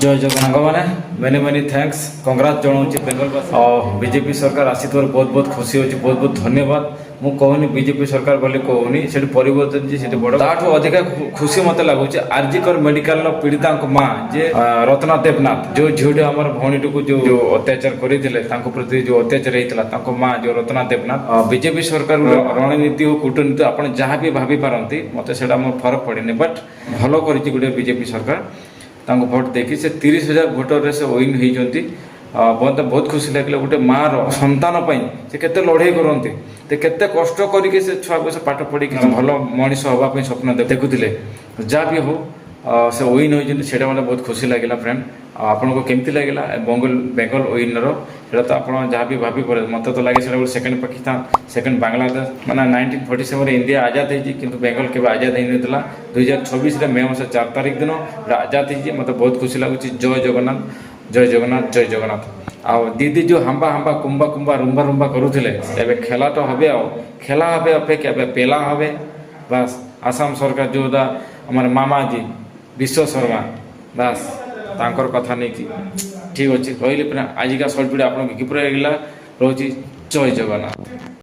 जय जगन्नाथ मैंने many many thanks कंग्राट जनाऊँ Bengal और बीजेपी सरकार आसी बहुत बहुत खुशी होची बहुत बहुत धन्यवाद मु कहूनी बीजेपी सरकार बोले कहूनी से परिवर्तन जी बड़ ताठू अधिक खुशी मत लगुच आरजिकर मेडिकल पीड़िता माँ जे रत्ना देवनाथ जो झीटे आम भौणी को जो अत्याचार करते प्रति जो अत्याचार होता माँ जो रत्ना देवनाथ बीजेपी सरकार रणनीति और कूटनीति आप जहाँ भी भाभी पारती मत से फरक पड़े बट भल कर गोटे बीजेपी सरकार तांको भोट देखी से 30,000 भोटर से विन होती मत बहुत खुशी लगे गोटे माँ संतान से केते लड़ाई करते तो केते कष्ट करके से छुआ को से पाठ पढ़ी भल मनीष हाँवाई स्वप्न देखुले जहाँ भी हो से विन होती से बहुत खुशी लगे फ्रेंड आपन को केमती लगे बेंगल विनर से तो आप जहाँ भी भाभी पड़े मत तो लगे गोटे सेकेंड पाकिस्तान सेकेंड बांग्लादेश मैंने 1947 इंडिया आजाद होती कि बेंगल के आजाद होता 2024 मे मास 4 तारिख दिन आजाद होती मत बहुत खुशी लगुच जय जगन्नाथ जय जगन्नाथ जय जगन्नाथ आ दीदी जो हांबा हांबा कुंबा कुंबा रुंबा रुंबा करुले खेला तो हे खेला हे अपेक्षा पेला हे बस आसाम सरकार जो आम मामा जी विश्व शर्मा बस तांकर कथा नहीं कि ठीक अच्छे कहली आजिका सर्ट वीडियो आपको किपर लगे रोचे जय जगन्नाथ।